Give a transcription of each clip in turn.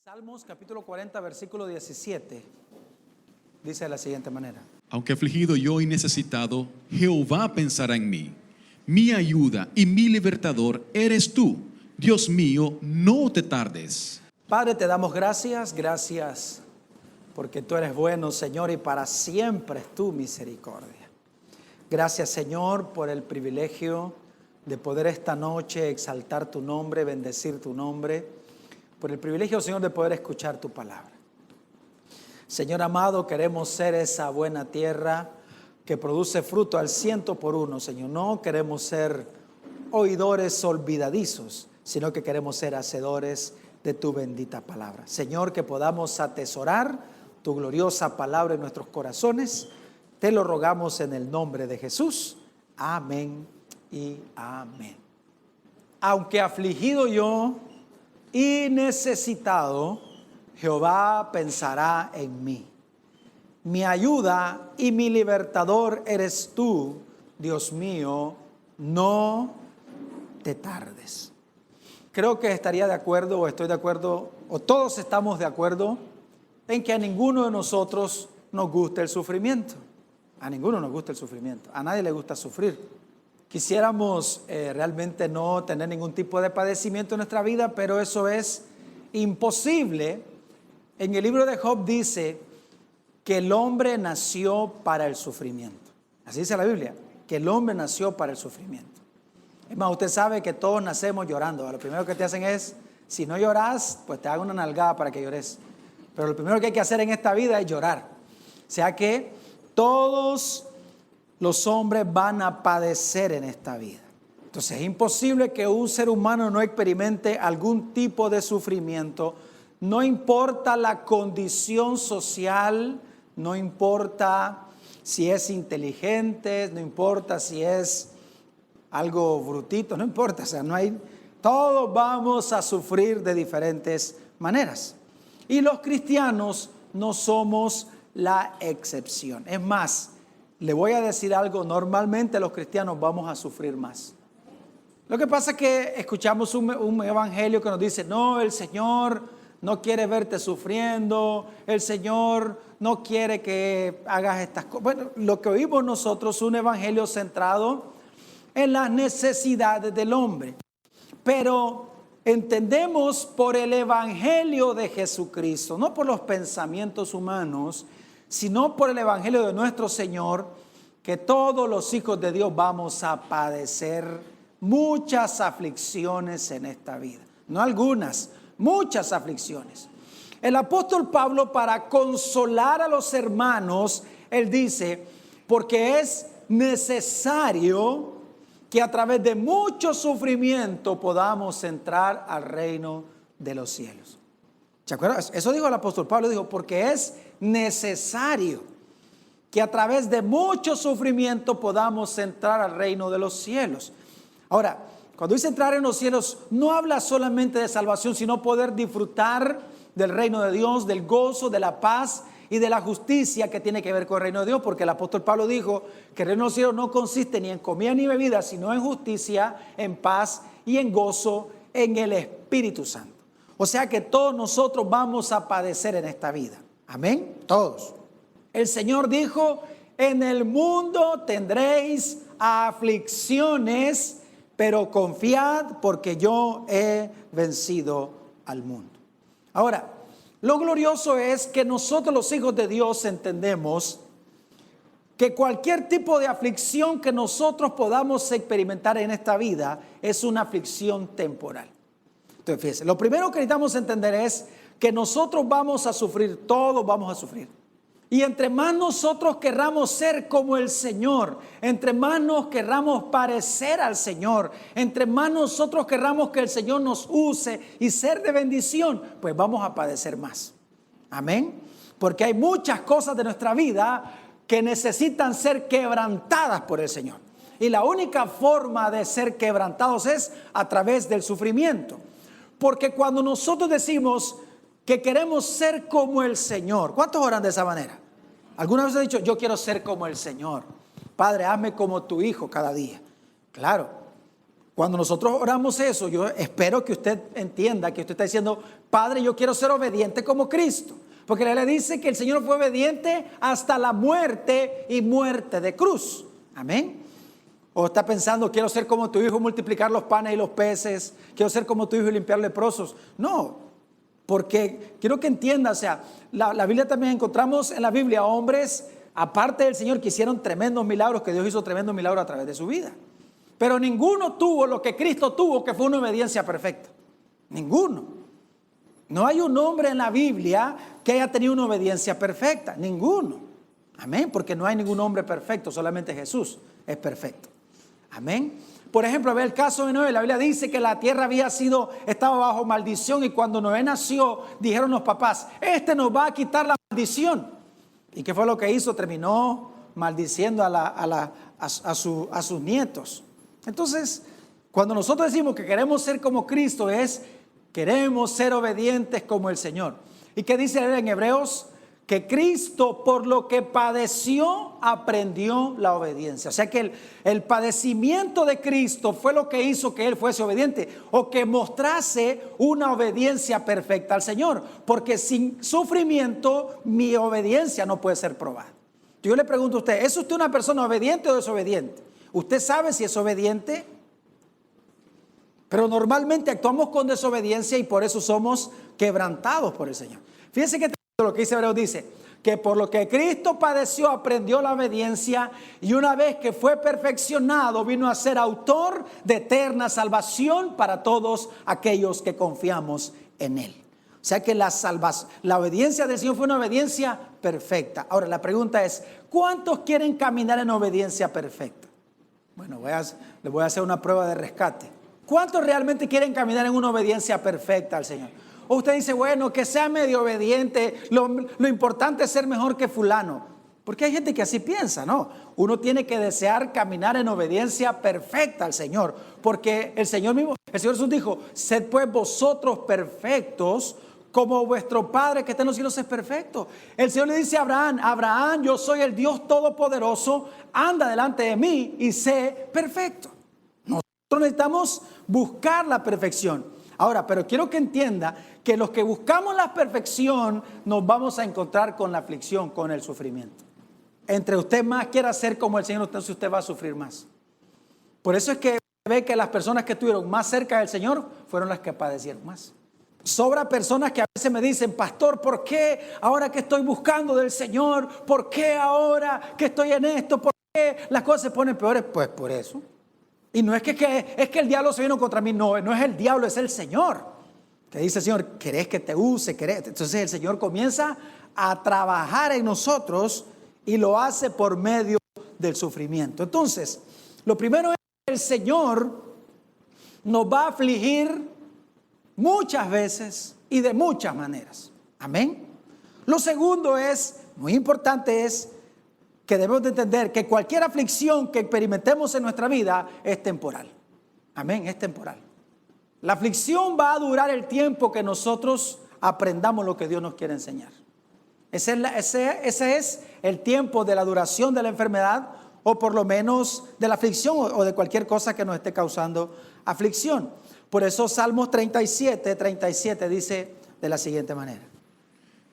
Salmos capítulo 40, versículo 17, dice de la siguiente manera. Aunque afligido yo y necesitado, Jehová pensará en mí. Mi ayuda y mi libertador eres tú. Dios mío, no te tardes. Padre, te damos gracias porque tú eres bueno, Señor, y para siempre es tu misericordia. Gracias, Señor, por el privilegio de poder esta noche exaltar tu nombre, bendecir tu nombre, por el privilegio, Señor, de poder escuchar tu palabra. Señor amado, queremos ser esa buena tierra que produce fruto al 100%, Señor. No queremos ser oidores olvidadizos, sino que queremos ser hacedores de tu bendita palabra. Señor, que podamos atesorar tu gloriosa palabra en nuestros corazones. Te lo rogamos en el nombre de Jesús. Amén y amén. Aunque afligido yo y necesitado, Jehová pensará en mí. Mi ayuda y mi libertador eres tú, Dios mío, no te tardes. Creo que estaría de acuerdo, o estoy de acuerdo, o todos estamos de acuerdo en que a ninguno de nosotros nos gusta el sufrimiento. A ninguno nos gusta el sufrimiento. A nadie le gusta sufrir. Quisiéramos realmente no tener ningún tipo de padecimiento en nuestra vida, pero eso es imposible. En el libro de Job dice que el hombre nació para el sufrimiento. Así dice la Biblia, que el hombre nació para el sufrimiento. Es más, usted sabe que todos nacemos llorando. Lo primero que te hacen es, si no lloras, pues te hago una nalgada para que llores. Pero lo primero que hay que hacer en esta vida es llorar. O sea que todos los hombres van a padecer en esta vida. Entonces es imposible que un ser humano no experimente algún tipo de sufrimiento. No importa la condición social, no importa si es inteligente, no importa si es algo brutito, no importa, o sea, todos vamos a sufrir de diferentes maneras. Y los cristianos no somos la excepción. Es más, le voy a decir algo, normalmente los cristianos vamos a sufrir más. Lo que pasa es que escuchamos un evangelio que nos dice, no, el Señor no quiere verte sufriendo, el Señor no quiere que hagas estas cosas. Bueno, lo que oímos nosotros es un evangelio centrado en las necesidades del hombre. Pero entendemos por el evangelio de Jesucristo, no por los pensamientos humanos, sino por el evangelio de nuestro Señor, que todos los hijos de Dios vamos a padecer muchas aflicciones en esta vida. No algunas, muchas aflicciones. El apóstol Pablo, para consolar a los hermanos, él dice, porque es necesario que a través de mucho sufrimiento podamos entrar al reino de los cielos. ¿Se acuerdan? Eso dijo el apóstol Pablo, dijo, porque es necesario que a través de mucho sufrimiento podamos entrar al reino de los cielos. Ahora, cuando dice entrar en los cielos, no habla solamente de salvación, sino poder disfrutar del reino de Dios, del gozo, de la paz y de la justicia que tiene que ver con el reino de Dios, porque el apóstol Pablo dijo que el reino de los cielos no consiste ni en comida ni bebida, sino en justicia, en paz y en gozo en el Espíritu Santo. O sea que todos nosotros vamos a padecer en esta vida. Amén. Todos. El Señor dijo, en el mundo tendréis aflicciones, pero confiad porque yo he vencido al mundo. Ahora, lo glorioso es que nosotros los hijos de Dios entendemos que cualquier tipo de aflicción que nosotros podamos experimentar en esta vida es una aflicción temporal. Entonces, fíjense, lo primero que necesitamos entender es que nosotros vamos a sufrir, todos vamos a sufrir. Y entre más nosotros querramos ser como el Señor, entre más nos querramos parecer al Señor, entre más nosotros querramos que el Señor nos use y ser de bendición, pues vamos a padecer más. Amén. Porque hay muchas cosas de nuestra vida que necesitan ser quebrantadas por el Señor. Y la única forma de ser quebrantados es a través del sufrimiento. Porque cuando nosotros decimos que queremos ser como el Señor, ¿cuántos oran de esa manera? Algunas veces he dicho, yo quiero ser como el Señor. Padre, hazme como tu hijo cada día. Claro, Cuando nosotros oramos eso, yo espero que usted entienda que usted está diciendo, Padre, yo quiero ser obediente como Cristo. Porque la Biblia dice que el Señor fue obediente hasta la muerte y muerte de cruz. Amén. O está pensando, quiero ser como tu hijo, multiplicar los panes y los peces. Quiero ser como tu hijo y limpiar leprosos. No, porque quiero que entienda, o sea, la Biblia también encontramos en la Biblia hombres, aparte del Señor, que hicieron tremendos milagros, que Dios hizo tremendos milagros a través de su vida. Pero ninguno tuvo lo que Cristo tuvo, que fue una obediencia perfecta. Ninguno. No hay un hombre en la Biblia que haya tenido una obediencia perfecta. Ninguno. Amén. Porque no hay ningún hombre perfecto, solamente Jesús es perfecto. Amén. Por ejemplo, ve el caso de Noé. La Biblia dice que la tierra estaba bajo maldición, y cuando Noé nació, dijeron los papás, este nos va a quitar la maldición. ¿Y qué fue lo que hizo? Terminó maldiciendo a sus nietos. Entonces, cuando nosotros decimos que queremos ser como Cristo, queremos ser obedientes como el Señor. ¿Y qué dice en Hebreos? Que Cristo, por lo que padeció, aprendió la obediencia. O sea que el padecimiento de Cristo fue lo que hizo que Él fuese obediente, o que mostrase una obediencia perfecta al Señor. Porque sin sufrimiento mi obediencia no puede ser probada. Yo le pregunto a usted, ¿es usted una persona obediente o desobediente? ¿Usted sabe si es obediente? Pero normalmente actuamos con desobediencia y por eso somos quebrantados por el Señor. Fíjense que lo que dice Hebreos dice que por lo que Cristo padeció aprendió la obediencia, y una vez que fue perfeccionado vino a ser autor de eterna salvación para todos aquellos que confiamos en Él. O sea que la obediencia del Señor fue una obediencia perfecta. Ahora la pregunta es, ¿cuántos quieren caminar en obediencia perfecta? Bueno, les voy a hacer una prueba de rescate. ¿Cuántos realmente quieren caminar en una obediencia perfecta al Señor? O usted dice, bueno, que sea medio obediente, lo importante es ser mejor que fulano. Porque hay gente que así piensa, ¿no? Uno tiene que desear caminar en obediencia perfecta al Señor. Porque el Señor Jesús dijo, sed pues vosotros perfectos como vuestro Padre que está en los cielos es perfecto. El Señor le dice a Abraham, Abraham, yo soy el Dios Todopoderoso, anda delante de mí y sé perfecto. Nosotros necesitamos buscar la perfección. Ahora, pero quiero que entienda que los que buscamos la perfección nos vamos a encontrar con la aflicción, con el sufrimiento. Entre usted más quiera ser como el Señor, entonces usted va a sufrir más. Por eso es que ve que las personas que estuvieron más cerca del Señor fueron las que padecieron más. Sobra personas que a veces me dicen, pastor, ¿por qué ahora que estoy buscando del Señor? ¿Por qué ahora que estoy en esto? ¿Por qué las cosas se ponen peores? Pues por eso. Y no es que el diablo se vino contra mí, no es el diablo, es el Señor. Que dice, Señor, ¿querés que te use? Entonces el Señor comienza a trabajar en nosotros y lo hace por medio del sufrimiento. Entonces, lo primero es que el Señor nos va a afligir muchas veces y de muchas maneras. Amén. Lo segundo es, muy importante, es que debemos de entender que cualquier aflicción que experimentemos en nuestra vida es temporal. Amén, es temporal. La aflicción va a durar el tiempo que nosotros aprendamos lo que Dios nos quiere enseñar. Ese es el tiempo de la duración de la enfermedad, o por lo menos de la aflicción o de cualquier cosa que nos esté causando aflicción. Por eso Salmos 37 dice de la siguiente manera.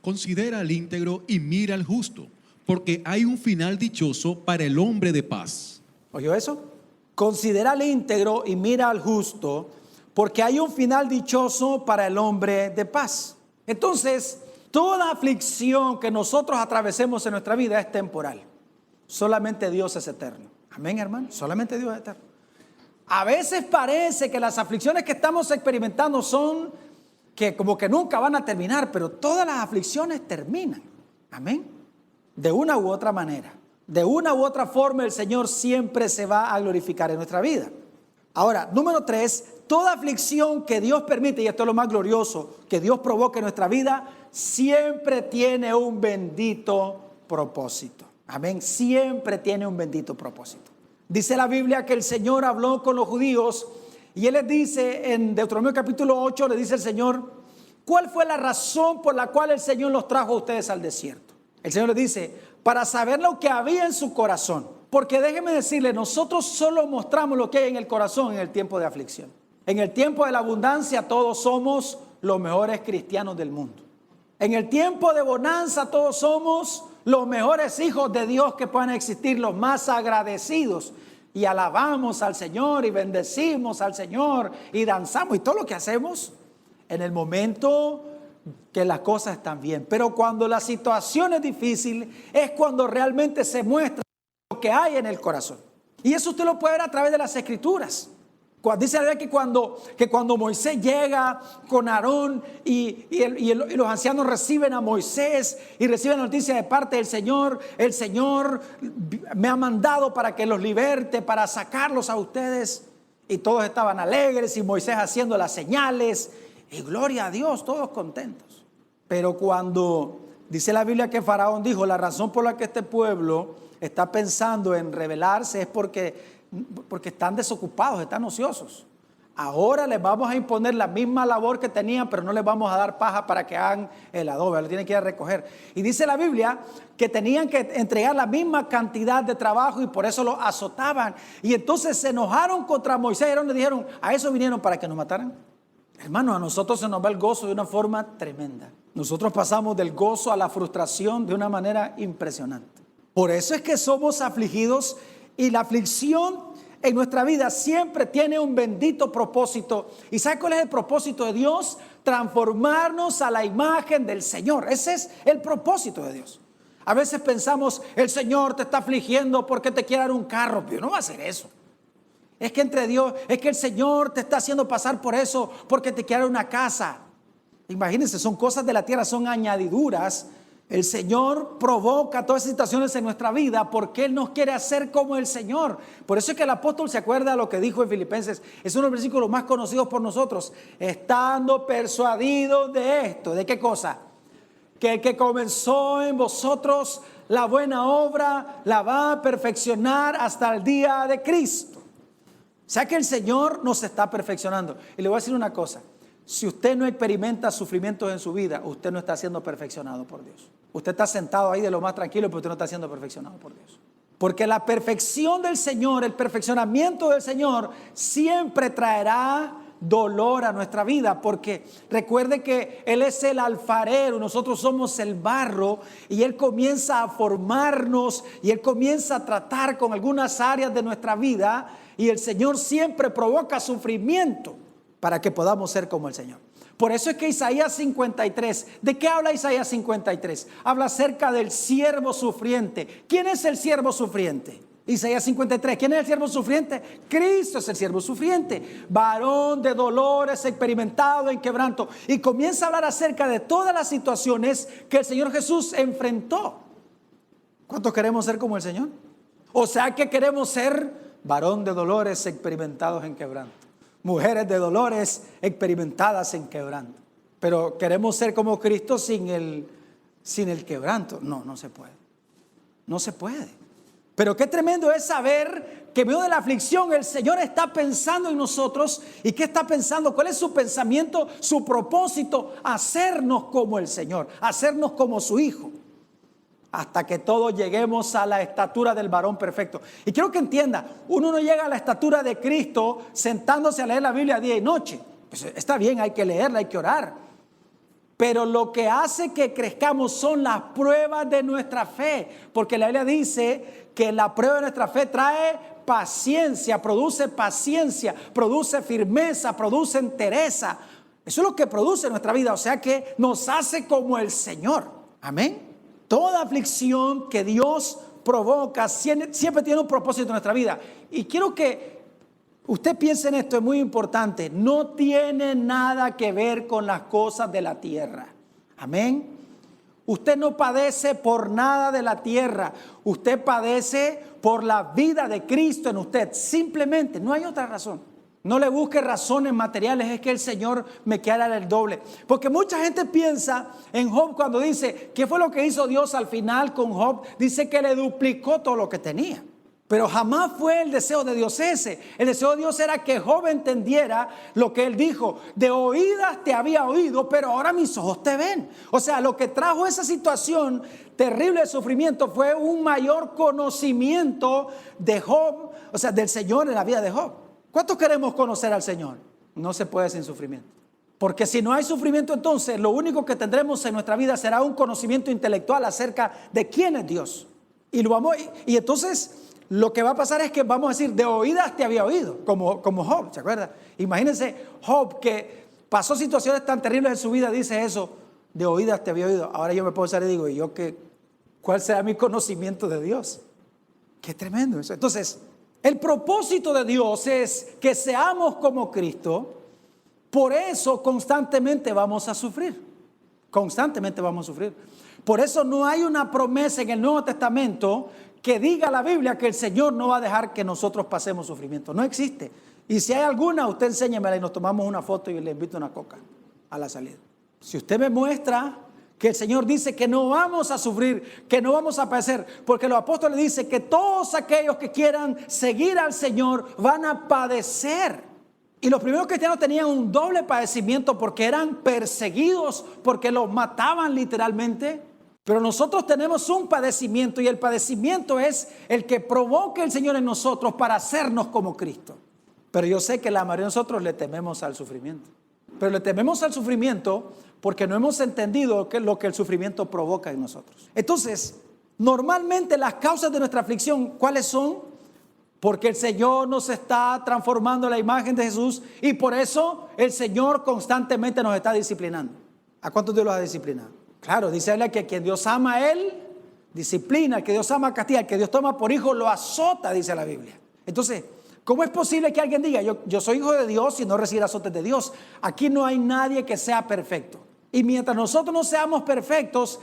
Considera al íntegro y mira al justo, porque hay un final dichoso para el hombre de paz. ¿Oyó eso? Considera al íntegro y mira al justo, porque hay un final dichoso para el hombre de paz. Entonces, toda aflicción que nosotros atravesemos en nuestra vida es temporal. Solamente Dios es eterno. Amén, hermano. Solamente Dios es eterno. A veces parece que las aflicciones que estamos experimentando son que como que nunca van a terminar, pero todas las aflicciones terminan. Amén. De una u otra manera. De una u otra forma el Señor siempre se va a glorificar en nuestra vida. Ahora, número 3, toda aflicción que Dios permite, y esto es lo más glorioso, que Dios provoque en nuestra vida, siempre tiene un bendito propósito. Amén, siempre tiene un bendito propósito. Dice la Biblia que el Señor habló con los judíos y Él les dice en Deuteronomio capítulo 8, le dice el Señor, ¿cuál fue la razón por la cual el Señor los trajo a ustedes al desierto? El Señor les dice, para saber lo que había en su corazón. Porque déjeme decirle, nosotros solo mostramos lo que hay en el corazón en el tiempo de aflicción. En el tiempo de la abundancia todos somos los mejores cristianos del mundo. En el tiempo de bonanza todos somos los mejores hijos de Dios que puedan existir, los más agradecidos. Y alabamos al Señor y bendecimos al Señor y danzamos y todo lo que hacemos en el momento que las cosas están bien. Pero cuando la situación es difícil es cuando realmente se muestra lo que hay en el corazón. Y eso usted lo puede ver a través de las Escrituras. Dice la Biblia que cuando Moisés llega con Aarón y los ancianos reciben a Moisés y reciben la noticia de parte del Señor, el Señor me ha mandado para que los liberte, para sacarlos a ustedes. Y todos estaban alegres y Moisés haciendo las señales y gloria a Dios, todos contentos. Pero cuando dice la Biblia que Faraón dijo, la razón por la que este pueblo está pensando en rebelarse es porque están desocupados, están ociosos. Ahora les vamos a imponer la misma labor que tenían, pero no les vamos a dar paja para que hagan el adobe, lo tienen que ir a recoger. Y dice la Biblia que tenían que entregar la misma cantidad de trabajo y por eso los azotaban. Y entonces se enojaron contra Moisés y le dijeron, ¿a eso vinieron para que nos mataran? Hermano, a nosotros se nos va el gozo de una forma tremenda. Nosotros pasamos del gozo a la frustración de una manera impresionante. Por eso es que somos afligidos. Y la aflicción en nuestra vida siempre tiene un bendito propósito. ¿Y sabe cuál es el propósito de Dios? Transformarnos a la imagen del Señor. Ese es el propósito de Dios. A veces pensamos, el Señor te está afligiendo porque te quiere dar un carro. Pero no va a hacer eso. Es que el Señor te está haciendo pasar por eso porque te quiere dar una casa. Imagínense, son cosas de la tierra, son añadiduras. El Señor provoca todas esas situaciones en nuestra vida porque Él nos quiere hacer como el Señor. Por eso es que el apóstol se acuerda de lo que dijo en Filipenses. Es uno de los versículos más conocidos por nosotros. Estando persuadidos de esto. ¿De qué cosa? Que el que comenzó en vosotros la buena obra la va a perfeccionar hasta el día de Cristo. O sea que el Señor nos está perfeccionando. Y le voy a decir una cosa. Si usted no experimenta sufrimientos en su vida, usted no está siendo perfeccionado por Dios. Usted está sentado ahí de lo más tranquilo, pero usted no está siendo perfeccionado por Dios. Porque la perfección del Señor, el perfeccionamiento del Señor, siempre traerá dolor a nuestra vida. Porque recuerde que Él es el alfarero, nosotros somos el barro, y Él comienza a formarnos y Él comienza a tratar con algunas áreas de nuestra vida. Y el Señor siempre provoca sufrimiento para que podamos ser como el Señor. Por eso es que Isaías 53, ¿de qué habla Isaías 53? Habla acerca del siervo sufriente. ¿Quién es el siervo sufriente? Isaías 53, ¿quién es el siervo sufriente? Cristo es el siervo sufriente, varón de dolores, experimentado en quebranto. Y comienza a hablar acerca de todas las situaciones que el Señor Jesús enfrentó. ¿Cuántos queremos ser como el Señor? O sea que queremos ser varón de dolores, experimentados en quebranto. Mujeres de dolores experimentadas en quebranto. Pero queremos ser como Cristo sin el quebranto. No se puede. No se puede. Pero qué tremendo es saber que en medio de la aflicción el Señor está pensando en nosotros. ¿Y qué está pensando? ¿Cuál es su pensamiento, su propósito? Hacernos como el Señor, hacernos como su Hijo. Hasta que todos lleguemos a la estatura del varón perfecto. Y quiero que entienda, uno no llega a la estatura de Cristo sentándose a leer la Biblia día y noche. Pues está bien, hay que leerla, hay que orar. Pero lo que hace que crezcamos son las pruebas de nuestra fe. Porque la Biblia dice que la prueba de nuestra fe trae paciencia, produce firmeza, produce entereza. Eso es lo que produce nuestra vida. O sea que nos hace como el Señor. Amén. Toda aflicción que Dios provoca siempre tiene un propósito en nuestra vida. Y quiero que usted piense en esto, es muy importante. No tiene nada que ver con las cosas de la tierra. Amén. Usted no padece por nada de la tierra. Usted padece por la vida de Cristo en usted. Simplemente, no hay otra razón. No le busque razones materiales, es que el Señor me quiere dar el doble. Porque mucha gente piensa en Job cuando dice, ¿qué fue lo que hizo Dios al final con Job? Dice que le duplicó todo lo que tenía. Pero jamás fue el deseo de Dios ese. El deseo de Dios era que Job entendiera lo que él dijo. De oídas te había oído, pero ahora mis ojos te ven. O sea, lo que trajo esa situación terrible de sufrimiento fue un mayor conocimiento de Job, o sea, del Señor en la vida de Job. ¿Cuántos queremos conocer al Señor? No se puede sin sufrimiento. Porque si no hay sufrimiento, entonces lo único que tendremos en nuestra vida será un conocimiento intelectual acerca de quién es Dios. Y entonces lo que va a pasar es que vamos a decir, de oídas te había oído, como Job, ¿se acuerda? Imagínense Job, que pasó situaciones tan terribles en su vida, dice eso, de oídas te había oído. Ahora yo me puedo pensar y digo, ¿y yo qué? ¿Cuál será mi conocimiento de Dios? Qué tremendo eso. Entonces, el propósito de Dios es que seamos como Cristo. Por eso constantemente vamos a sufrir. Constantemente vamos a sufrir. Por eso no hay una promesa en el Nuevo Testamento que diga la Biblia que el Señor no va a dejar que nosotros pasemos sufrimiento. No existe. Y si hay alguna, usted enséñemela y nos tomamos una foto y le invito una coca a la salida. Si usted me muestra que el Señor dice que no vamos a sufrir, que no vamos a padecer, porque los apóstoles dicen que todos aquellos que quieran seguir al Señor van a padecer. Y los primeros cristianos tenían un doble padecimiento porque eran perseguidos, porque los mataban literalmente. Pero nosotros tenemos un padecimiento, y el padecimiento es el que provoca el Señor en nosotros para hacernos como Cristo. Pero yo sé que la mayoría de nosotros le tememos al sufrimiento. Pero le tememos al sufrimiento porque no hemos entendido lo que el sufrimiento provoca en nosotros. Entonces, normalmente las causas de nuestra aflicción, ¿cuáles son? Porque el Señor nos está transformando en la imagen de Jesús, y por eso el Señor constantemente nos está disciplinando. ¿A cuántos Dios los ha disciplinado? Claro, dice él que quien Dios ama a él, disciplina, el que Dios ama castiga, el que Dios toma por hijo lo azota, dice la Biblia. Entonces, ¿cómo es posible que alguien diga, yo soy hijo de Dios y no recibir azotes de Dios? Aquí no hay nadie que sea perfecto. Y mientras nosotros no seamos perfectos,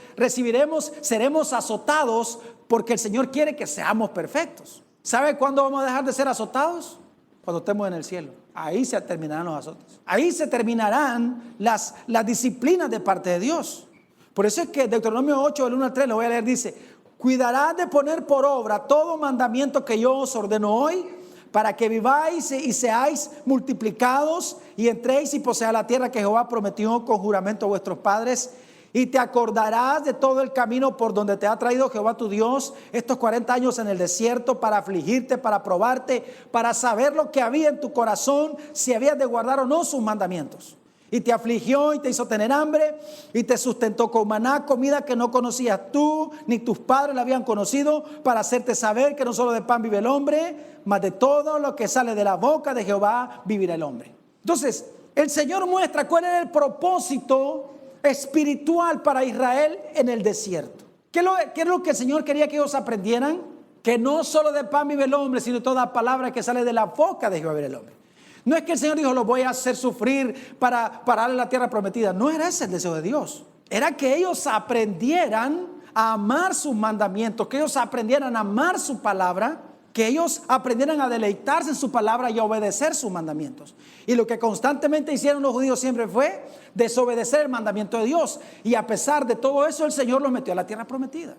seremos azotados, porque el Señor quiere que seamos perfectos. ¿Sabe cuándo vamos a dejar de ser azotados? Cuando estemos en el cielo. Ahí se terminarán los azotes. Ahí se terminarán las disciplinas de parte de Dios. Por eso es que Deuteronomio 8, del 1 al 3, lo voy a leer, dice: cuidarás de poner por obra todo mandamiento que yo os ordeno hoy, para que viváis y seáis multiplicados, y entréis y poseáis la tierra que Jehová prometió con juramento a vuestros padres. Y te acordarás de todo el camino por donde te ha traído Jehová tu Dios estos 40 años en el desierto, para afligirte, para probarte, para saber lo que había en tu corazón, si habías de guardar o no sus mandamientos. Y te afligió y te hizo tener hambre, y te sustentó con maná, comida que no conocías tú, ni tus padres la habían conocido, para hacerte saber que no solo de pan vive el hombre, mas de todo lo que sale de la boca de Jehová vivirá el hombre. Entonces, el Señor muestra cuál era el propósito espiritual para Israel en el desierto. ¿Qué es lo que el Señor quería que ellos aprendieran? Que no solo de pan vive el hombre, sino de toda palabra que sale de la boca de Jehová vive el hombre. No es que el Señor dijo, los voy a hacer sufrir para darle la tierra prometida. No era ese el deseo de Dios. Era que ellos aprendieran a amar sus mandamientos, que ellos aprendieran a amar su palabra, que ellos aprendieran a deleitarse en su palabra y a obedecer sus mandamientos. Y lo que constantemente hicieron los judíos siempre fue desobedecer el mandamiento de Dios. Y a pesar de todo eso, el Señor los metió a la tierra prometida.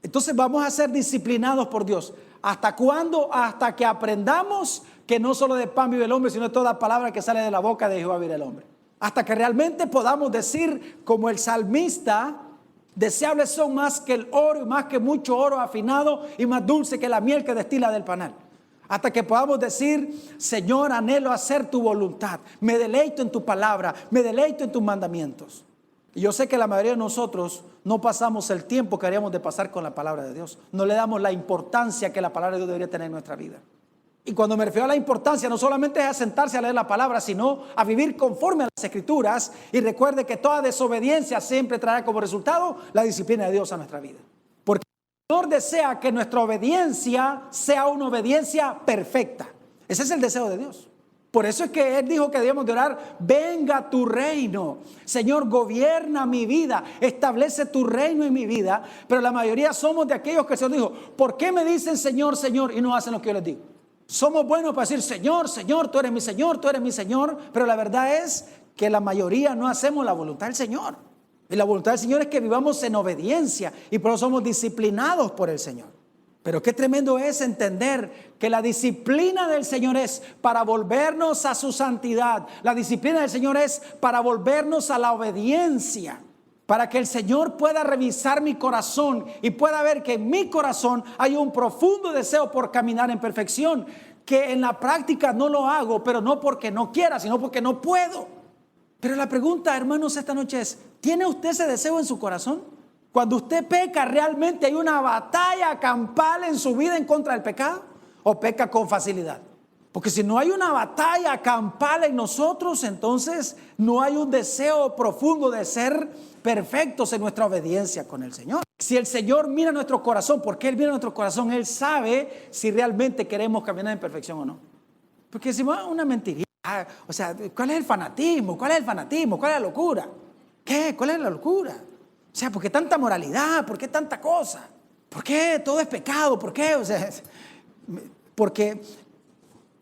Entonces vamos a ser disciplinados por Dios. ¿Hasta cuándo? Hasta que aprendamos que no solo de pan vive el hombre, sino de toda palabra que sale de la boca de Jehová vive el hombre. Hasta que realmente podamos decir, como el salmista: deseables son más que el oro, y más que mucho oro afinado, y más dulce que la miel que destila del panal. Hasta que podamos decir: Señor, anhelo hacer tu voluntad, me deleito en tu palabra, me deleito en tus mandamientos. Y yo sé que la mayoría de nosotros no pasamos el tiempo que haríamos de pasar con la palabra de Dios. No le damos la importancia que la palabra de Dios debería tener en nuestra vida. Y cuando me refiero a la importancia, no solamente es a sentarse a leer la palabra, sino a vivir conforme a las Escrituras. Y recuerde que toda desobediencia siempre traerá como resultado la disciplina de Dios a nuestra vida. Porque el Señor desea que nuestra obediencia sea una obediencia perfecta. Ese es el deseo de Dios. Por eso es que Él dijo que debemos de orar: venga tu reino. Señor, gobierna mi vida, establece tu reino en mi vida. Pero la mayoría somos de aquellos que el Señor dijo: ¿por qué me dicen Señor, Señor, y no hacen lo que yo les digo? Somos buenos para decir: Señor, Señor, tú eres mi Señor, tú eres mi Señor. Pero la verdad es que la mayoría no hacemos la voluntad del Señor. Y la voluntad del Señor es que vivamos en obediencia, y por eso somos disciplinados por el Señor. Pero qué tremendo es entender que la disciplina del Señor es para volvernos a su santidad. La disciplina del Señor es para volvernos a la obediencia. Para que el Señor pueda revisar mi corazón y pueda ver que en mi corazón hay un profundo deseo por caminar en perfección. Que en la práctica no lo hago, pero no porque no quiera, sino porque no puedo. Pero la pregunta, hermanos, esta noche es, ¿tiene usted ese deseo en su corazón? Cuando usted peca, ¿realmente hay una batalla campal en su vida en contra del pecado? ¿O peca con facilidad? Porque si no hay una batalla campal en nosotros, entonces no hay un deseo profundo de ser perfectos en nuestra obediencia con el Señor. Si el Señor mira nuestro corazón, porque Él mira nuestro corazón, Él sabe si realmente queremos caminar en perfección o no. Porque decimos, una mentirita. O sea, ¿cuál es el fanatismo? ¿Cuál es el fanatismo? ¿Cuál es la locura? ¿Qué? ¿Cuál es la locura? O sea, ¿por qué tanta moralidad? ¿Por qué tanta cosa? ¿Por qué todo es pecado? ¿Por qué? O sea, porque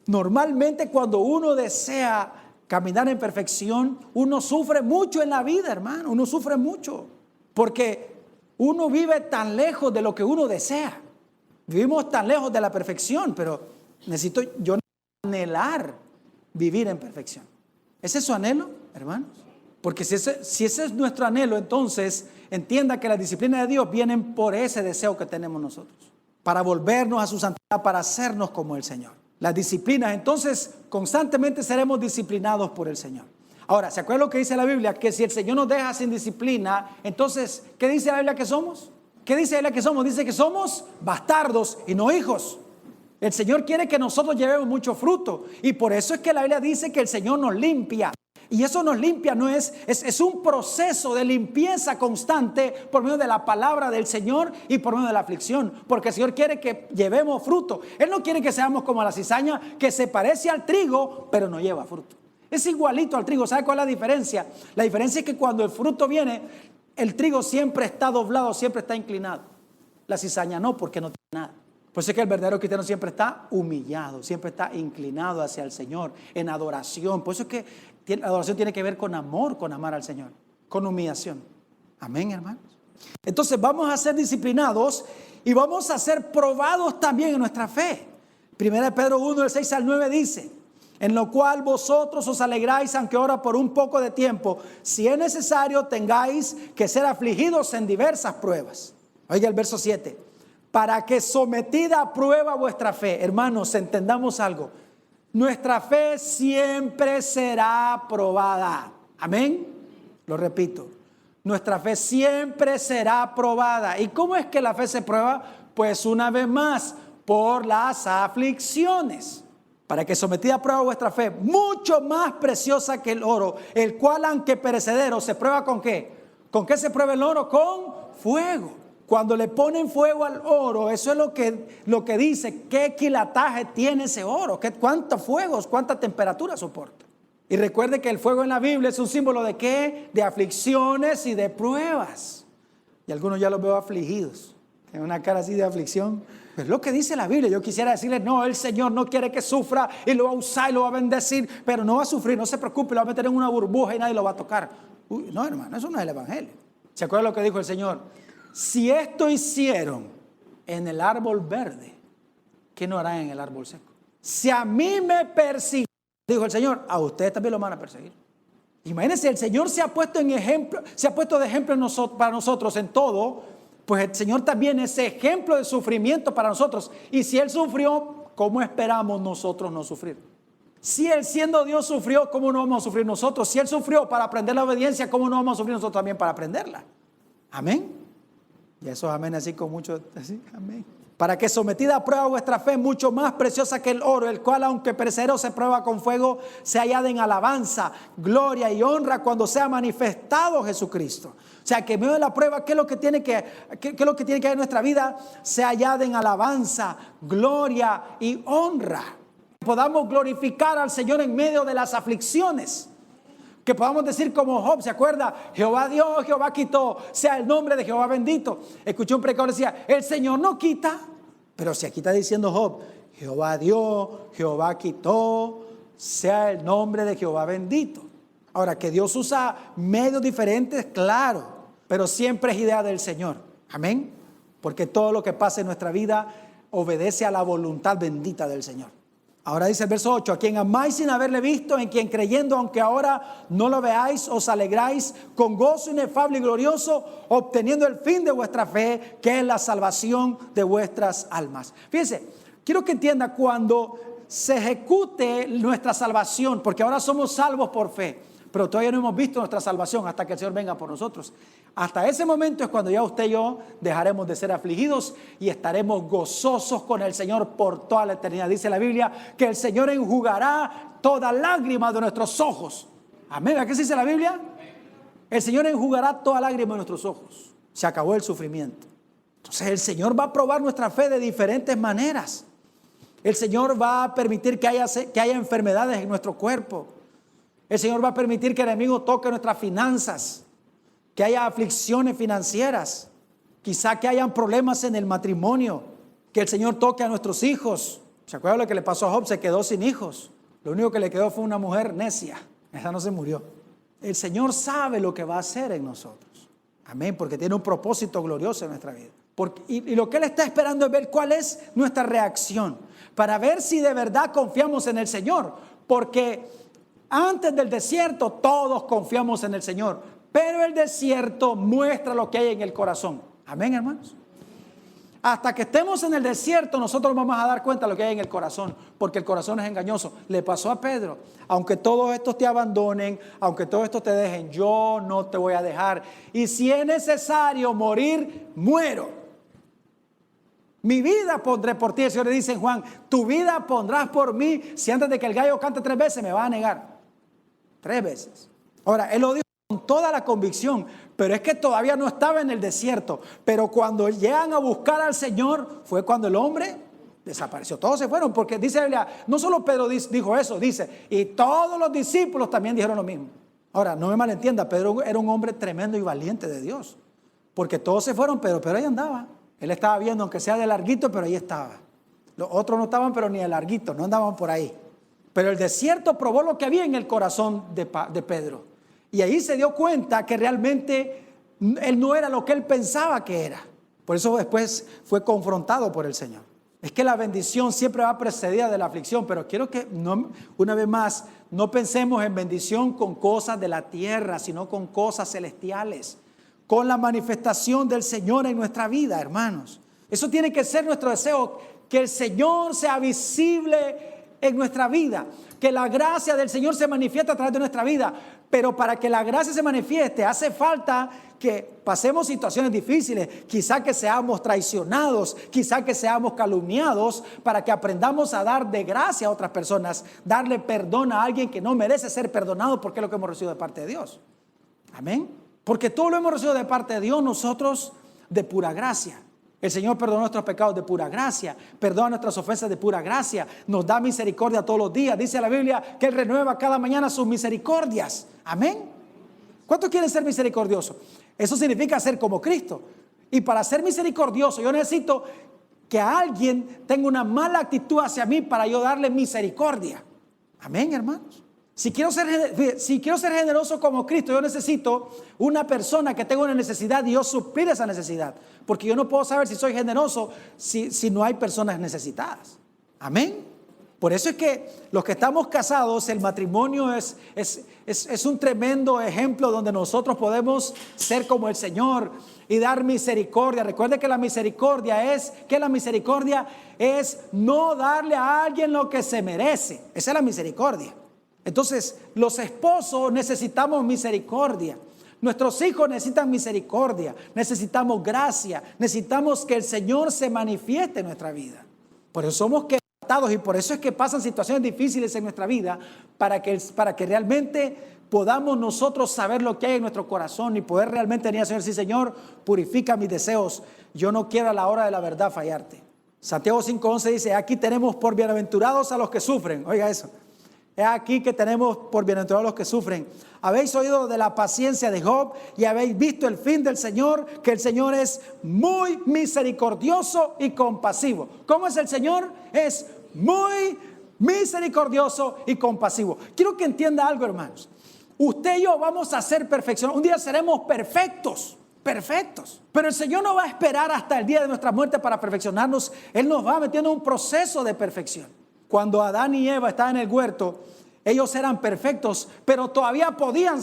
normalmente cuando uno desea caminar en perfección, uno sufre mucho en la vida, hermano. Uno sufre mucho. Porque uno vive tan lejos de lo que uno desea. Vivimos tan lejos de la perfección, pero necesito yo anhelar vivir en perfección. ¿Ese es su anhelo, hermanos? Porque si ese es nuestro anhelo, entonces entienda que las disciplinas de Dios vienen por ese deseo que tenemos nosotros. Para volvernos a su santidad, para hacernos como el Señor. Las disciplinas, entonces constantemente seremos disciplinados por el Señor. Ahora, ¿se acuerdan lo que dice la Biblia? Que si el Señor nos deja sin disciplina, entonces, ¿qué dice la Biblia que somos? ¿Qué dice la Biblia que somos? Dice que somos bastardos y no hijos. El Señor quiere que nosotros llevemos mucho fruto. Y por eso es que la Biblia dice que el Señor nos limpia. Y eso nos limpia, no es un proceso de limpieza constante por medio de la palabra del Señor y por medio de la aflicción. Porque el Señor quiere que llevemos fruto. Él no quiere que seamos como la cizaña que se parece al trigo, pero no lleva fruto. Es igualito al trigo. ¿Sabe cuál es la diferencia? La diferencia es que cuando el fruto viene, el trigo siempre está doblado, siempre está inclinado. La cizaña no, porque no tiene nada. Por eso es que el verdadero cristiano siempre está humillado, siempre está inclinado hacia el Señor, en adoración. Por eso es que la adoración tiene que ver con amor, con amar al Señor, con humillación. Amén, hermanos. Entonces vamos a ser disciplinados y vamos a ser probados también en nuestra fe. Primera de Pedro 1, del 6 al 9 dice: en lo cual vosotros os alegráis, aunque ahora por un poco de tiempo, si es necesario, tengáis que ser afligidos en diversas pruebas. Oiga el verso 7. Para que sometida a prueba vuestra fe. Hermanos, entendamos algo. Nuestra fe siempre será probada. Amén. Lo repito. Nuestra fe siempre será probada. ¿Y cómo es que la fe se prueba? Pues una vez más, por las aflicciones. Para que sometida a prueba vuestra fe, mucho más preciosa que el oro, el cual aunque perecedero, se prueba ¿con qué? ¿Con qué se prueba el oro? Con fuego. Cuando le ponen fuego al oro, eso es lo que dice qué quilataje tiene ese oro, cuántos fuegos, cuánta temperatura soporta. Y recuerde que el fuego en la Biblia es un símbolo de ¿qué? De aflicciones y de pruebas. Y algunos ya los veo afligidos, tienen una cara así de aflicción. Es lo que dice la Biblia. Yo quisiera decirles, no, el Señor no quiere que sufra y lo va a usar y lo va a bendecir, pero no va a sufrir, no se preocupe, lo va a meter en una burbuja y nadie lo va a tocar. Uy, no, hermano, eso no es el evangelio. ¿Se acuerdan lo que dijo el Señor? Si esto hicieron en el árbol verde, ¿qué no harán en el árbol seco? Si a mí me persiguen, dijo el Señor, a ustedes también lo van a perseguir. Imagínense, el Señor se ha puesto de ejemplo para nosotros en todo, pues el Señor también es ejemplo de sufrimiento para nosotros. Y si Él sufrió, ¿cómo esperamos nosotros no sufrir? Si Él siendo Dios sufrió, ¿cómo no vamos a sufrir nosotros? Si Él sufrió para aprender la obediencia, ¿cómo no vamos a sufrir nosotros también para aprenderla? Amén. Y eso es amén así con mucho, así, amén. Para que sometida a prueba vuestra fe, mucho más preciosa que el oro, el cual aunque perecedero se prueba con fuego, se hallada en alabanza, gloria y honra cuando sea manifestado Jesucristo. O sea, que en medio de la prueba, ¿qué es lo que tiene que haber en nuestra vida? Se hallada en alabanza, gloria y honra. Podamos glorificar al Señor en medio de las aflicciones. Que podamos decir como Job, ¿se acuerda? Jehová dio, Jehová quitó, sea el nombre de Jehová bendito. Escuché un predicador que decía, el Señor no quita, pero si aquí está diciendo Job, Jehová dio, Jehová quitó, sea el nombre de Jehová bendito. Ahora, que Dios usa medios diferentes, claro, pero siempre es idea del Señor. Amén. Porque todo lo que pasa en nuestra vida obedece a la voluntad bendita del Señor. Ahora dice el verso 8, a quien amáis sin haberle visto, en quien creyendo, aunque ahora no lo veáis, os alegráis con gozo inefable y glorioso, obteniendo el fin de vuestra fe, que es la salvación de vuestras almas. Fíjense, quiero que entienda, cuando se ejecute nuestra salvación, porque ahora somos salvos por fe, pero todavía no hemos visto nuestra salvación hasta que el Señor venga por nosotros. Hasta ese momento es cuando ya usted y yo dejaremos de ser afligidos y estaremos gozosos con el Señor por toda la eternidad. Dice la Biblia que el Señor enjugará toda lágrima de nuestros ojos. Amén. ¿A qué dice la Biblia? El Señor enjugará toda lágrima de nuestros ojos. Se acabó el sufrimiento. Entonces el Señor va a probar nuestra fe de diferentes maneras. El Señor va a permitir que haya enfermedades en nuestro cuerpo. El Señor va a permitir que el enemigo toque nuestras finanzas, que haya aflicciones financieras, quizá que hayan problemas en el matrimonio, que el Señor toque a nuestros hijos. ¿Se acuerdan lo que le pasó a Job? Se quedó sin hijos. Lo único que le quedó fue una mujer necia. Esa no se murió. El Señor sabe lo que va a hacer en nosotros. Amén, porque tiene un propósito glorioso en nuestra vida. Y lo que Él está esperando es ver cuál es nuestra reacción, para ver si de verdad confiamos en el Señor. Porque antes del desierto todos confiamos en el Señor, pero el desierto muestra lo que hay en el corazón. Amén, hermanos. Hasta que estemos en el desierto nosotros vamos a dar cuenta de lo que hay en el corazón, porque el corazón es engañoso. Le pasó a Pedro: aunque todos estos te abandonen, aunque todos estos te dejen, yo no te voy a dejar, y si es necesario morir, muero. Mi vida pondré por ti. El Señor le dice en Juan: tu vida pondrás por mí, si antes de que el gallo cante 3 veces me va a negar. 3 veces. Ahora, Él lo dijo con toda la convicción, pero es que todavía no estaba en el desierto. Pero cuando llegan a buscar al Señor, fue cuando el hombre desapareció. Todos se fueron, porque dice la Biblia, no solo Pedro dijo eso, dice, y todos los discípulos también dijeron lo mismo. Ahora, no me malentienda, Pedro era un hombre tremendo y valiente de Dios, porque todos se fueron, pero ahí andaba. Él estaba viendo, aunque sea de larguito, pero ahí estaba. Los otros no estaban, pero ni de larguito, no andaban por ahí. Pero el desierto probó lo que había en el corazón de Pedro. Y ahí se dio cuenta que realmente él no era lo que él pensaba que era. Por eso después fue confrontado por el Señor. Es que la bendición siempre va precedida de la aflicción, pero quiero que una vez más no pensemos en bendición con cosas de la tierra, sino con cosas celestiales, con la manifestación del Señor en nuestra vida, hermanos. Eso tiene que ser nuestro deseo, que el Señor sea visible en nuestra vida, que la gracia del Señor se manifieste a través de nuestra vida. Pero para que la gracia se manifieste hace falta que pasemos situaciones difíciles, quizá que seamos traicionados, quizá que seamos calumniados, para que aprendamos a dar de gracia a otras personas, darle perdón a alguien que no merece ser perdonado, porque es lo que hemos recibido de parte de Dios. Amén. Porque todo lo hemos recibido de parte de Dios nosotros de pura gracia. El Señor perdonó nuestros pecados de pura gracia, perdona nuestras ofensas de pura gracia, nos da misericordia todos los días. Dice la Biblia que Él renueva cada mañana sus misericordias. Amén. ¿Cuántos quieren ser misericordiosos? Eso significa ser como Cristo. Y para ser misericordioso yo necesito que alguien tenga una mala actitud hacia mí para yo darle misericordia. Amén, hermanos. Si quiero ser generoso como Cristo, yo necesito una persona que tenga una necesidad y yo suplir esa necesidad. Porque yo no puedo saber si soy generoso si no hay personas necesitadas. Amén. Por eso es que los que estamos casados, el matrimonio es un tremendo ejemplo donde nosotros podemos ser como el Señor y dar misericordia. Recuerde que la misericordia es no darle a alguien lo que se merece. Esa es la misericordia. Entonces, los esposos necesitamos misericordia. Nuestros hijos necesitan misericordia. Necesitamos gracia. Necesitamos que el Señor se manifieste en nuestra vida. Por eso somos quebrantados y por eso es que pasan situaciones difíciles en nuestra vida, para que realmente podamos nosotros saber lo que hay en nuestro corazón y poder realmente venir a Señor, sí, Señor, purifica mis deseos. Yo no quiero a la hora de la verdad fallarte. Santiago 5:11 dice: aquí tenemos por bienaventurados a los que sufren. Oiga eso. Es aquí que tenemos por bienaventurados a los que sufren. Habéis oído de la paciencia de Job y habéis visto el fin del Señor, que el Señor es muy misericordioso y compasivo. ¿Cómo es el Señor? Es muy misericordioso y compasivo. Quiero que entienda algo, hermanos. Usted y yo vamos a ser perfeccionados. Un día seremos perfectos. perfectos. Pero el Señor no va a esperar hasta el día de nuestra muerte para perfeccionarnos. Él nos va metiendo en un proceso de perfección. Cuando Adán y Eva estaban en el huerto, ellos eran perfectos, pero todavía podían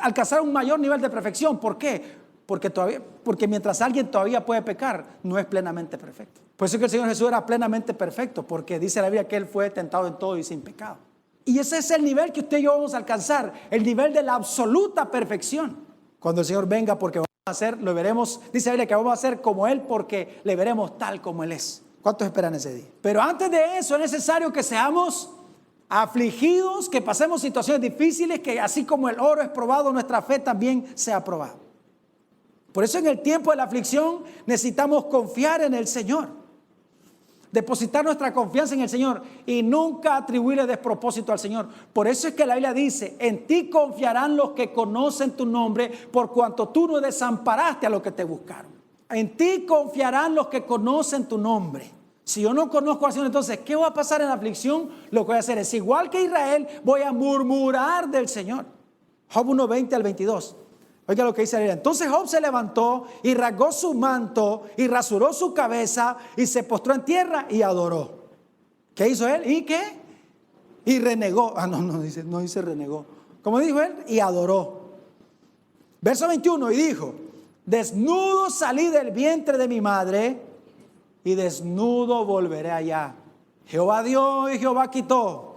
alcanzar un mayor nivel de perfección. ¿Por qué? Porque mientras alguien todavía puede pecar, no es plenamente perfecto. Por eso es que el Señor Jesús era plenamente perfecto, porque dice la Biblia que Él fue tentado en todo y sin pecado. Y ese es el nivel que usted y yo vamos a alcanzar, el nivel de la absoluta perfección. Cuando el Señor venga, porque vamos a hacer, lo veremos, dice la Biblia que vamos a ser como Él, porque le veremos tal como Él es. ¿Cuántos esperan ese día? Pero antes de eso es necesario que seamos afligidos, que pasemos situaciones difíciles, que así como el oro es probado, nuestra fe también sea probada. Por eso en el tiempo de la aflicción necesitamos confiar en el Señor, depositar nuestra confianza en el Señor y nunca atribuirle despropósito al Señor. Por eso es que la Biblia dice: en ti confiarán los que conocen tu nombre, por cuanto tú no desamparaste a los que te buscaron. En ti confiarán los que conocen tu nombre. Si yo no conozco al Señor, entonces, ¿qué va a pasar en la aflicción? Lo que voy a hacer es, igual que Israel, voy a murmurar del Señor. Job 1:20 al 22. Oiga lo que dice la Biblia. Entonces Job se levantó y rasgó su manto y rasuró su cabeza y se postró en tierra y adoró. ¿Qué hizo él? ¿Y qué? Y renegó. No dice renegó. ¿Cómo dijo él? Y adoró. Verso 21, y dijo: desnudo salí del vientre de mi madre y desnudo volveré allá. Jehová dio y Jehová quitó.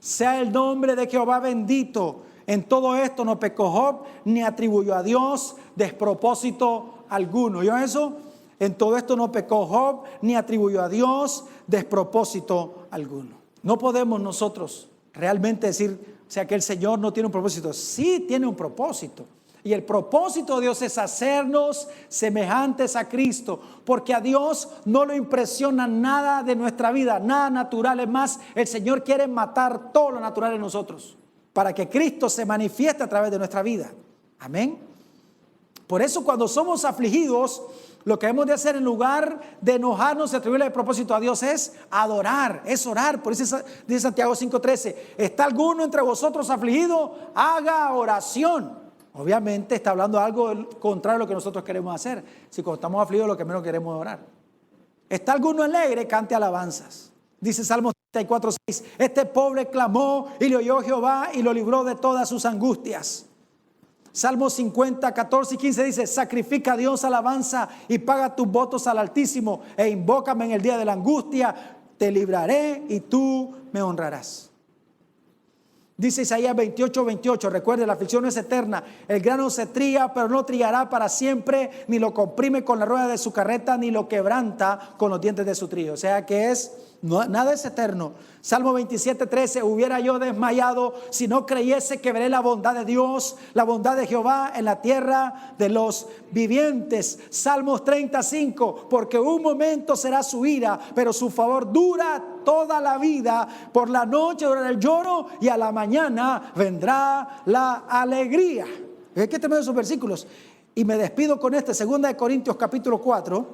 Sea el nombre de Jehová bendito. En todo esto no pecó Job, ni atribuyó a Dios despropósito alguno. ¿Oyó eso? En todo esto no pecó Job, ni atribuyó a Dios despropósito alguno. No podemos nosotros realmente decir, o sea, que el Señor no tiene un propósito. Sí tiene un propósito. Y el propósito de Dios es hacernos semejantes a Cristo, porque a Dios no lo impresiona nada de nuestra vida, nada natural. Es más, el Señor quiere matar todo lo natural en nosotros, para que Cristo se manifieste a través de nuestra vida. Amén. Por eso cuando somos afligidos, lo que hemos de hacer en lugar de enojarnos y atribuirle el propósito a Dios es adorar, es orar. Por eso dice Santiago 5:13, ¿está alguno entre vosotros afligido? Haga oración. Obviamente está hablando de algo contrario a lo que nosotros queremos hacer. Si cuando estamos afligidos lo que menos queremos es orar. ¿Está alguno alegre? Cante alabanzas. Dice Salmos 34:6, este pobre clamó y le oyó Jehová y lo libró de todas sus angustias. Salmos 50, 14 y 15 dice: sacrifica a Dios alabanza y paga tus votos al Altísimo e invócame en el día de la angustia, te libraré y tú me honrarás. Dice Isaías 28:28, recuerde, la aflicción no es eterna, el grano se trilla, pero no trillará para siempre, ni lo comprime con la rueda de su carreta, ni lo quebranta con los dientes de su trillo. O sea que nada es eterno. Salmo 27:13, hubiera yo desmayado si no creyese que veré la bondad de Dios, la bondad de Jehová en la tierra de los vivientes. Salmos 35, porque un momento será su ira, pero su favor dura toda la vida. Por la noche durará el lloro y a la mañana vendrá la alegría. ¿Qué tremendo esos versículos? Y me despido con 2 Corintios capítulo 4.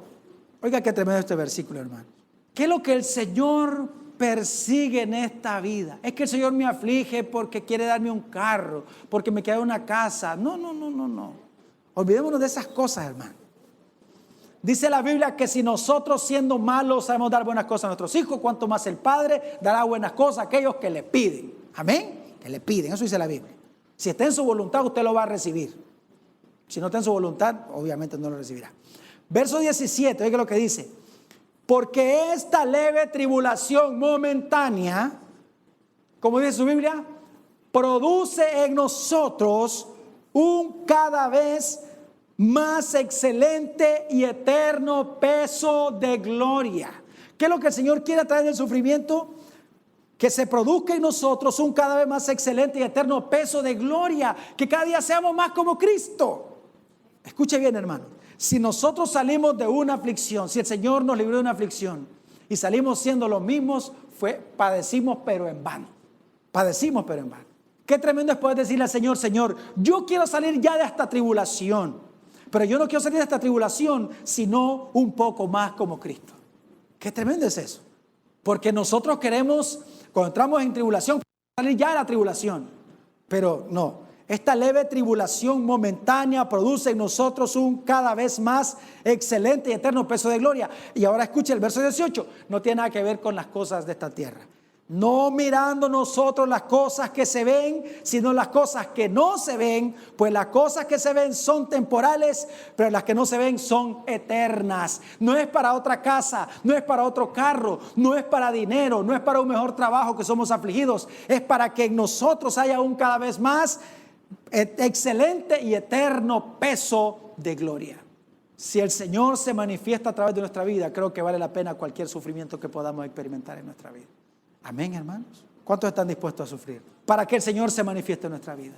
Oiga qué tremendo este versículo, hermano. ¿Qué es lo que el Señor persigue en esta vida? Es que el Señor me aflige porque quiere darme un carro, porque me queda una casa. No. Olvidémonos de esas cosas, hermano. Dice la Biblia que si nosotros siendo malos sabemos dar buenas cosas a nuestros hijos, cuanto más el Padre dará buenas cosas a aquellos que le piden. Amén. Que le piden, eso dice la Biblia. Si está en su voluntad, usted lo va a recibir. Si no está en su voluntad, obviamente no lo recibirá. Verso 17, oiga lo que dice. Porque esta leve tribulación momentánea, como dice su Biblia, produce en nosotros un cada vez más excelente y eterno peso de gloria. ¿Qué es lo que el Señor quiere a través del sufrimiento? Que se produzca en nosotros un cada vez más excelente y eterno peso de gloria, que cada día seamos más como Cristo. Escuche bien, hermano. Si nosotros salimos de una aflicción, si el Señor nos libró de una aflicción y salimos siendo los mismos, padecimos pero en vano. Padecimos pero en vano. Qué tremendo es poder decirle al Señor: Señor, yo quiero salir ya de esta tribulación, pero yo no quiero salir de esta tribulación sino un poco más como Cristo. Qué tremendo es eso. Porque nosotros queremos, cuando entramos en tribulación, salir ya de la tribulación. Pero no, Esta leve tribulación momentánea produce en nosotros un cada vez más excelente y eterno peso de gloria. Y ahora escuche el verso 18. No tiene nada que ver con las cosas de esta tierra. No mirando nosotros las cosas que se ven, sino las cosas que no se ven, pues las cosas que se ven son temporales, pero las que no se ven son eternas. No es para otra casa, no es para otro carro, no es para dinero, no es para un mejor trabajo que somos afligidos, es para que en nosotros haya un cada vez más excelente y eterno peso de gloria. Si el Señor se manifiesta a través de nuestra vida, creo que vale la pena cualquier sufrimiento que podamos experimentar en nuestra vida. Amén, hermanos. ¿Cuántos están dispuestos a sufrir para que el Señor se manifieste en nuestra vida?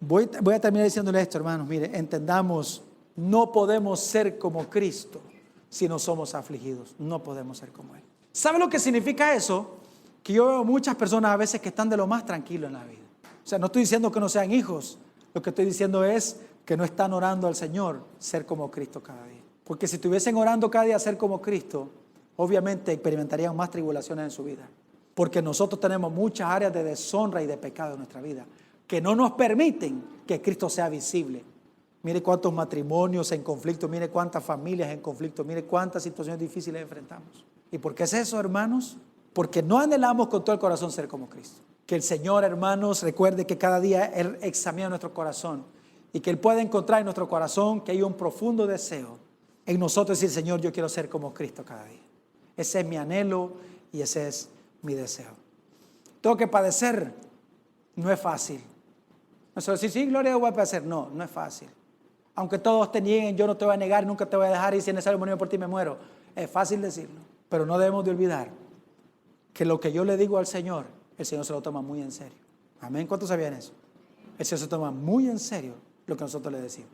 Voy a terminar diciéndole esto, hermanos. Mire, entendamos, no podemos ser como Cristo si no somos afligidos. No podemos ser como Él. ¿Sabe lo que significa eso? Que yo veo muchas personas a veces que están de lo más tranquilos en la vida. O sea, no estoy diciendo que no sean hijos. Lo que estoy diciendo es que no están orando al Señor ser como Cristo cada día. Porque si estuviesen orando cada día ser como Cristo, obviamente experimentarían más tribulaciones en su vida. Porque nosotros tenemos muchas áreas de deshonra y de pecado en nuestra vida que no nos permiten que Cristo sea visible. Mire cuántos matrimonios en conflicto, mire cuántas familias en conflicto, mire cuántas situaciones difíciles enfrentamos. ¿Y por qué es eso, hermanos? Porque no anhelamos con todo el corazón ser como Cristo. Que el Señor, hermanos, recuerde que cada día Él examina nuestro corazón y que Él puede encontrar en nuestro corazón que hay un profundo deseo en nosotros decir, Señor, yo quiero ser como Cristo cada día. Ese es mi anhelo y ese es mi deseo. Tengo que padecer, no es fácil. No solo decir, sí, gloria, voy a padecer. No, no es fácil. Aunque todos te nieguen, yo no te voy a negar, nunca te voy a dejar y si es necesario morir por ti me muero. Es fácil decirlo, pero no debemos de olvidar que lo que yo le digo al Señor, el Señor se lo toma muy en serio. Amén. ¿Cuántos sabían eso? El Señor se toma muy en serio lo que nosotros le decimos.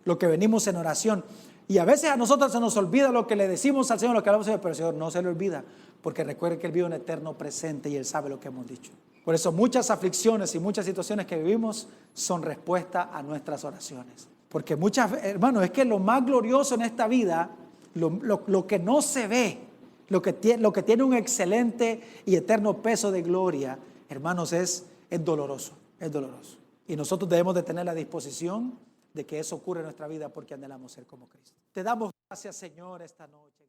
Lo que venimos en oración. Y a veces a nosotros se nos olvida lo que le decimos al Señor, lo que hablamos al Señor, pero el Señor no se le olvida, porque recuerde que Él vive un eterno presente y Él sabe lo que hemos dicho. Por eso muchas aflicciones y muchas situaciones que vivimos son respuesta a nuestras oraciones. Porque muchas, hermanos, es que lo más glorioso en esta vida, lo que no se ve, lo que tiene un excelente y eterno peso de gloria, hermanos, es doloroso, es doloroso. Y nosotros debemos de tener la disposición de que eso ocurra en nuestra vida porque anhelamos ser como Cristo. Te damos gracias, Señor, esta noche.